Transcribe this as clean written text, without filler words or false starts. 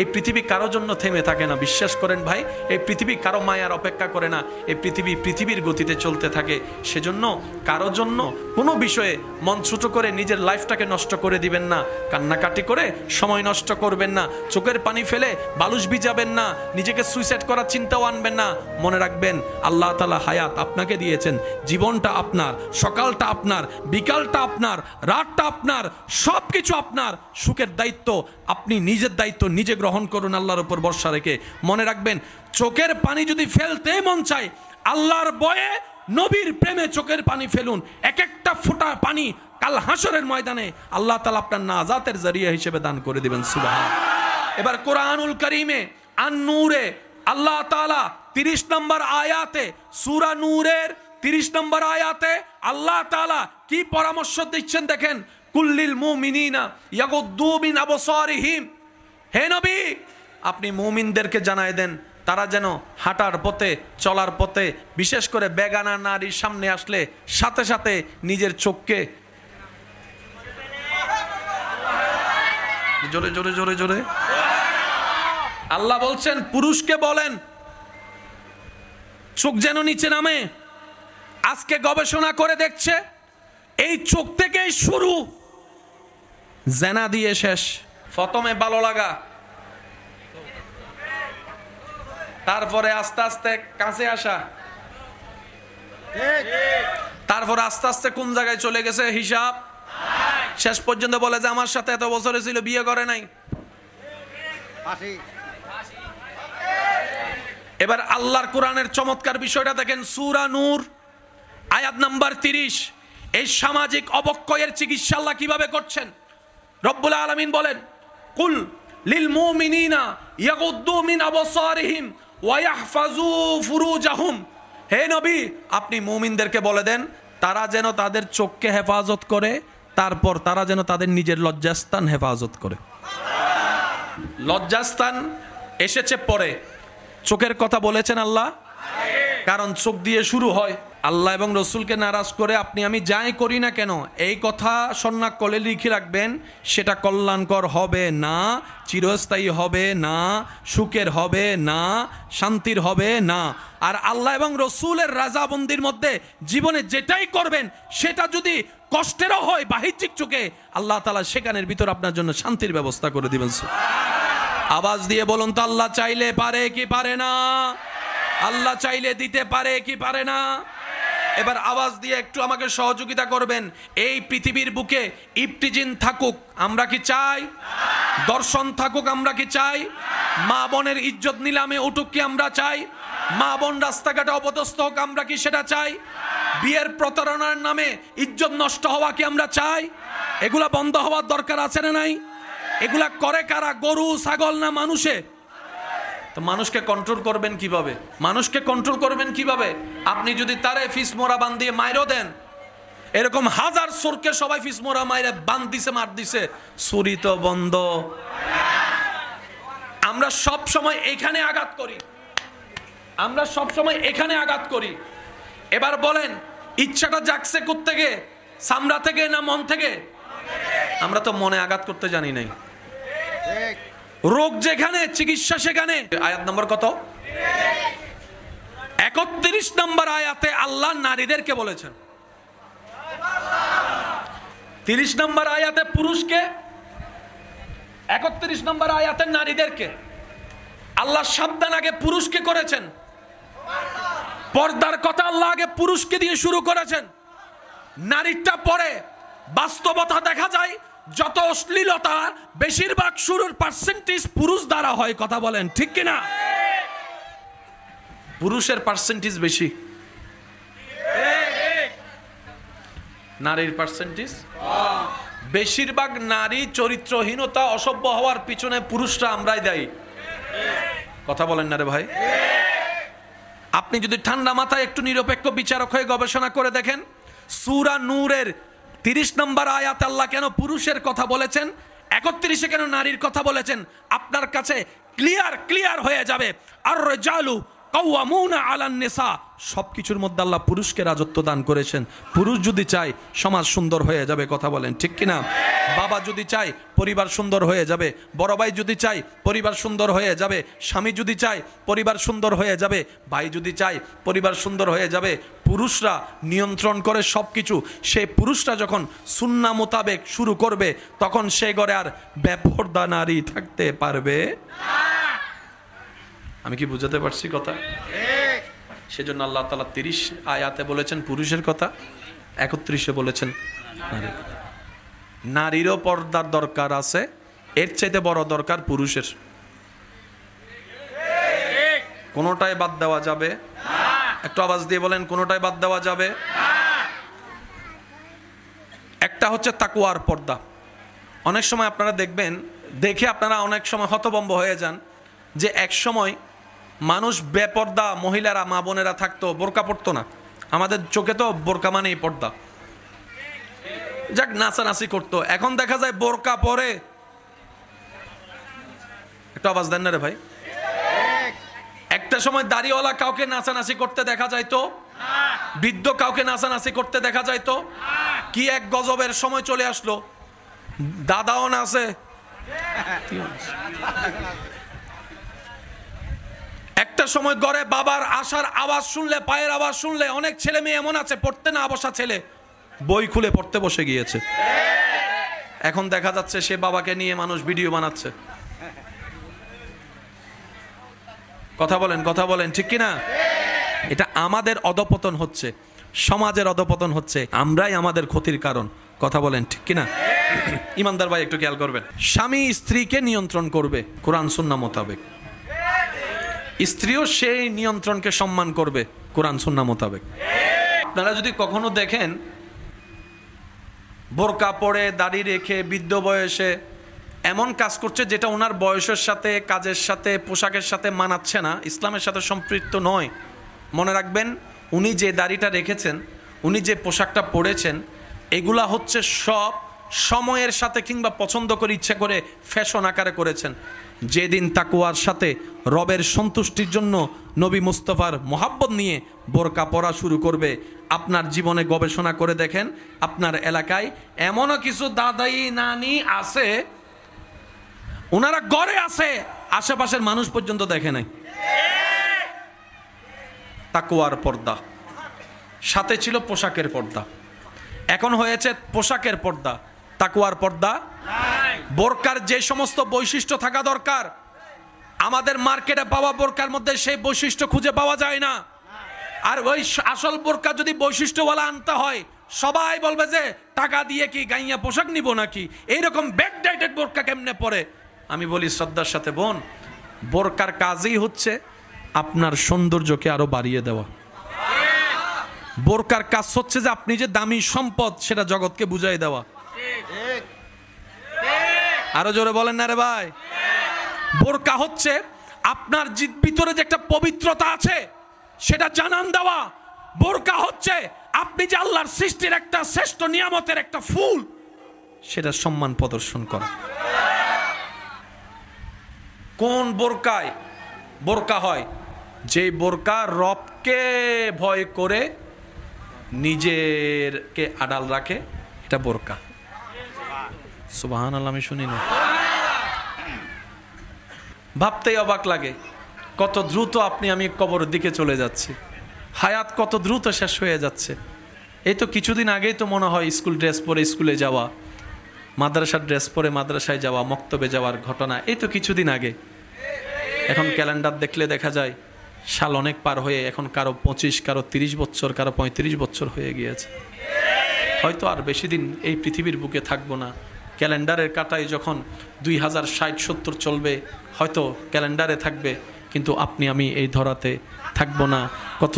এই পৃথিবী কারো জন্য থেমে থাকে না, বিশ্বাস করেন ভাই। এই পৃথিবী কারো মায়ার অপেক্ষা করে না, এই পৃথিবীর গতিতে চলতে থাকে। সেজন্য কারো জন্য কোনো বিষয়ে মন ছোট করে নিজের লাইফটাকে নষ্ট করে দিবেন না, কান্নাকাটি করে সময় নষ্ট করবেন না, চোখের পানি ফেলে বালুশ ভিজাবেন না, নিজেকে সুইসাইড করার চিন্তাও আনবেন না। মনে রাখবেন আল্লাহ তাআলা হায়াত আপনাকে দিয়েছেন, জীবনটা আপনার, সকালটা আপনার, বিকালটা আপনার, রাতটা আপনার, সব কিছু আপনার। সুখের দায়িত্ব আপনি নিজের দায়িত্ব নিজে গ্রহণ করুন আল্লাহর উপর ভরসা রেখে। মনে রাখবেন চোখের পানি যদি ফেলতে মন চায়, আল্লাহর ভয়ে নবীর প্রেমে চোখের পানি ফেলুন। এক একটা ফোঁটা পানি কাল হাসরের ময়দানে আল্লাহ তাআলা আপনার নাজাতের জরিয়া হিসেবে দান করে দিবেন। সুবহান। এবার কোরআনুল কারীমে আন-নূরে আল্লাহ তাআলা 30 নম্বর আয়াতে, সূরা নূরের 30 নম্বর আয়াতে আল্লাহ তাআলা কি পরামর্শ দিচ্ছেন দেখেন। কুল্লিল মুমিনিনা ইয়াগুদ্দু মিন আবসারিহিম, হে নবী আপনি মুমিনদেরকে জানায় দেন তারা যেন হাঁটার পথে, চলার পথে, বিশেষ করে বেগানা নারীর সামনে আসলে সাথে সাথে নিজের চোখকে জোরে জোরে জোরে জোরে আল্লাহ বলছেন পুরুষকে বলেন চোখ যেন নিচে নামে। আজকে গবেষণা করে দেখছে এই চোখ থেকেই শুরু, জেনা দিয়ে শেষ। প্রথমে ভালো লাগা, তারপরে আস্তে আস্তে কাছে আসা, তারপর আস্তে আস্তে কোন জায়গায় চলে গেছে হিসাব, শেষ পর্যন্ত বলে যে আমার সাথে এত বছরে ছিল বিয়ে করে নাই। এবার আল্লাহর কোরআনের চমৎকার বিষয়টা দেখেন, সূরা নূর আয়াত নাম্বার 30। এই সামাজিক অবক্ষয়ের চিকিৎসা আল্লাহ কিভাবে করছেন? রব্বুল আলামিন বলেন কুল লিল মুমিনিনা ইয়াগুদ্দু মিন আবসারিহিম ওয়া ইয়াহফাজু ফুরুজাহুম, হে নবী আপনি মুমিনদেরকে বলে দেন তারা যেন তাদের চোখকে হেফাজত করে, তারপর তারা যেন তাদের নিজের লজ্জাস্থান হেফাজত করে। লজ্জাস্থান এসেছে পরে, চোখের কথা বলেছেন আল্লাহ, কারণ চোখ দিয়ে শুরু হয়। আল্লাহ এবং রসুলকে নারাজ করে আপনি আমি যাই করি না কেন এই কথা সন্ন্যাক করলে লিখে রাখবেন, সেটা কল্যাণকর হবে না, চিরস্থায়ী হবে না, সুখের হবে না, শান্তির হবে না। আর আল্লাহ এবং রসুলের রাজাবন্দির মধ্যে জীবনে যেটাই করবেন সেটা যদি কষ্টেরও হয় বাহ্যিক চোখে, আল্লাহ তাআলা সেখানের ভিতর আপনার জন্য শান্তির ব্যবস্থা করে দিবেন। আওয়াজ দিয়ে বলুন তো আল্লাহ চাইলে পারে কি পারে না? আল্লাহ চাইলে দিতে পারে কি পারে না? এবার আওয়াজ দিয়ে একটু আমাকে সহযোগিতা করবেন। এই পৃথিবীর বুকে ইফতিজিন থাকুক আমরা কি চাই? দর্শন থাকুক আমরা কি চাই? মা বোনের ইজ্জত নিলামে উঠুক কি আমরা চাই? মা বোন রাস্তাঘাটে অপদস্থ হোক আমরা কি সেটা চাই? বিয়ের প্রতারণার নামে ইজ্জত নষ্ট হওয়া কি আমরা চাই? এগুলা বন্ধ হওয়ার দরকার আছে না নাই? এগুলা করে কারা? গরু ছাগল না মানুষে? তো মানুষকে কন্ট্রোল করবেন কিভাবে? মানুষকে কন্ট্রোল করবেন কিভাবে? আপনি যদি তারে ফিসমোরা বান দিয়ে মাইরও দেন, এরকম হাজার চোরকে সবাই ফিসমোরা মাইরে বান দিছে, মার দিছে, চুরি তো বন্ধ। আমরা সব সময় এখানে আঘাত করি, আমরা সব সময় এখানে আঘাত করি। এবার বলেন ইচ্ছাটা জাগছে কোত্থেকে? চামড়া থেকে না মন থেকে? আমরা তো মনে আঘাত করতে জানি নাই। রোগ যেখানে চিকিৎসা সেখানে। আয়াত নম্বর কত? 31 নম্বর আয়াতে আল্লাহ নারীদেরকে বলেছেন, 30 নম্বর আয়াতে পুরুষকে, 31 নম্বর আয়াতে নারীদেরকে। আল্লাহ সাবধান আগে পুরুষকে করেছেন, পর্দার কথা আল্লাহ আগে পুরুষকে দিয়ে শুরু করেছেন, নারীটা পরে। বাস্তবতা দেখা যায় যত অশ্লীলতা বেশিরভাগ শুরুর পার্সেন্টেজ পুরুষ দ্বারা হয়। কথা বলেন ঠিক কিনা? পুরুষের পার্সেন্টেজ বেশি, নারীর পার্সেন্টেজ। বেশিরভাগ নারী চরিত্রহীনতা, অসভ্য হওয়ার পিছনে পুরুষরা আমরাই দায়ী। কথা বলেন না রে ভাই? আপনি যদি ঠান্ডা মাথায় একটু নিরপেক্ষ বিচারক হয়ে গবেষণা করে দেখেন, সূরা নূরের 30 নম্বর আয়াত আল্লাহ কেন পুরুষের কথা বলেছেন, 31-এ কেন নারীর কথা বলেছেন, আপনার কাছে ক্লিয়ার হয়ে যাবে। আর রিজালু কাওয়ামুনা আলান নিসা, সবকিছুর মধ্যে আল্লাহ পুরুষকে রাজত্ব দান করেছেন। পুরুষ যদি চায় সমাজ সুন্দর হয়ে যাবে, কথা বলেন ঠিক কিনা? বাবা যদি চায় পরিবার সুন্দর হয়ে যাবে, বড় ভাই যদি চায় পরিবার সুন্দর হয়ে যাবে, স্বামী যদি চায় পরিবার সুন্দর হয়ে যাবে, ভাই যদি চায় পরিবার সুন্দর হয়ে যাবে। পুরুষরা নিয়ন্ত্রণ করে সবকিছু। সেই পুরুষরা যখন সুন্নাহ মোতাবেক শুরু করবে, তখন সে ঘরে আর বেপরদা নারী থাকতে পারবে না। আমি কি বুঝাতে পারছি কথা? সেজন্য আল্লাহ তাআলা 30 আয়াতে বলেছেন পুরুষের কথা, 31-এ বলেছেন নারীর কথা। নারীরও পর্দার দরকার আছে, এর চাইতে বড় দরকার পুরুষের। কোনোটাই বাদ দেওয়া যাবে না। একটু আওয়াজ দিয়ে বলেন, কোনোটাই বাদ দেওয়া যাবে না। একটা হচ্ছে তাকওয়ার পর্দা। অনেক সময় আপনারা দেখবেন, দেখে আপনারা অনেক সময় হতভম্ব হয়ে যান যে এক সময় মানুষ বেপর্দা মহিলারা, মা বোনেরা থাকতো, বোরকা পড়তো না। আমাদের চোখে তো বোরকা মানেই পর্দা, যাক নাচানাচি করতো। এখন দেখা যায় বোরকা পরে, একটু আওয়াজ দেন না রে ভাই। একটা সময় দাড়িওয়ালা কাউকে নাচানাচি করতে দেখা যাইতো, বৃদ্ধ কাউকে নাচানাচি করতে দেখা যাইতো। কি এক গজবের সময় চলে আসলো, দাদাও নাচে। একটা সময় ঘরে বাবার আসার আওয়াজ শুনলে, পায়ের আওয়াজ শুনলে, অনেক ছেলে মেয়ে এমন আছে পড়তে না বসা ছেলে বই খুলে পড়তে বসে গিয়েছে। এখন দেখা যাচ্ছে সে বাবাকে নিয়ে মানুষ ভিডিও বানাচ্ছে। কথা বলেন, কথা বলেন ঠিক কিনা? এটা আমাদের অধপতন হচ্ছে, সমাজের অধপতন হচ্ছে, আমরাই আমাদের ক্ষতির কারণ। কথা বলেন ঠিক কিনা? ইমানদার ভাই একটু খেয়াল করবেন, স্বামী স্ত্রীকে নিয়ন্ত্রণ করবে কোরআন সুন্নাহ মোতাবেক, স্ত্রীও সেই নিয়ন্ত্রণকে সম্মান করবে কোরআন সুন্নাহ মোতাবেক। আপনারা যদি কখনো দেখেন বোরকা পরে দাড়ি রেখে বৃদ্ধ বয়সে এমন কাজ করছে যেটা ওনার বয়সের সাথে, কাজের সাথে, পোশাকের সাথে মানাচ্ছে না, ইসলামের সাথে সম্পৃক্ত নয়, মনে রাখবেন উনি যে দাড়িটা রেখেছেন, উনি যে পোশাকটা পরেছেন, এগুলা হচ্ছে সব সময়ের সাথে কিংবা পছন্দ করে, ইচ্ছা করে, ফ্যাশন আকারে করেছেন। যেদিন তাকওয়ার সাথে রবের সন্তুষ্টির জন্য নবী মুস্তাফার মোহাব্বত নিয়ে বোরকা পরা শুরু করবে, আপনার জীবনে গবেষণা করে দেখেন, আপনার এলাকায় এমনও কিছু দাদাই নানি আছে, ওনারা গড়ে আছে, আশেপাশের মানুষ পর্যন্ত দেখে নাই। তাকওয়ার পর্দা সাথে ছিল পোশাকের পর্দা, এখন হয়েছে পোশাকের পর্দা, তাকওয়ার পর্দা নাই। বোরকার যে সমস্ত বৈশিষ্ট্য থাকা দরকার, আমাদের মার্কেটে পাওয়া বোরকার মধ্যে সেই বৈশিষ্ট্য খুঁজে পাওয়া যায় না। আর ওই আসল বোরকা যদি বৈশিষ্ট্যওয়ালা আনতে হয়, সবাই বলবে যে টাকা দিয়ে কি গাইয়া পোশাক নিব নাকি, এইরকম ব্যাকডেটেড বোরকা কেমনে পরে। আমি বলি শ্রদ্ধার সাথে, বোন, বোরকার কাজই হচ্ছে আপনার সৌন্দর্যকে আরো বাড়িয়ে দেওয়া। বোরকার কাজ হচ্ছে যে আপনি যে দামি সম্পদ সেটা জগৎকে বুঝাই দেওয়া। আরো জোরে বলেন না রে ভাই। বোরকা হচ্ছে আপনার ভিতরে যে একটা পবিত্রতা আছে সেটা জানান দেওয়া। বোরকা হচ্ছে আপনি যে আল্লাহর সৃষ্টির একটা শ্রেষ্ঠ নিয়ামতের একটা ফুল, সেটা সম্মান প্রদর্শন করা। কোন বোরকায় বোরকা হয়? যে বোরকা রবকে ভয় করে নিজেরকে আড়াল রাখে, এটা বোরকা। সুবহানাল্লাহ, আমি শুনি না। ভাবতেই অবাক লাগে কত দ্রুত আপনি আমি কবরের দিকে চলে যাচ্ছি, হায়াত কত দ্রুত শেষ হয়ে যাচ্ছে। এই তো কিছুদিন আগেই তো মনে হয় স্কুল ড্রেস পরে স্কুলে যাওয়া, মাদ্রাসার ড্রেস পরে মাদ্রাসায় যাওয়া, মক্তবে যাওয়ার ঘটনা, এই তো কিছুদিন আগে। এখন ক্যালেন্ডার দেখলে দেখা যায় সাল অনেক পার হয়ে এখন কারো 25, কারো 30 বছর, কারো 35 বছর হয়ে গিয়েছে। হয়তো আর বেশি দিন এই পৃথিবীর বুকে থাকবো না। ক্যালেন্ডারের কাটায় যখন 2060-70 চলবে, হয়তো ক্যালেন্ডারে থাকবে, কিন্তু আপনি আমি এই ধরাতে থাকবো না। কত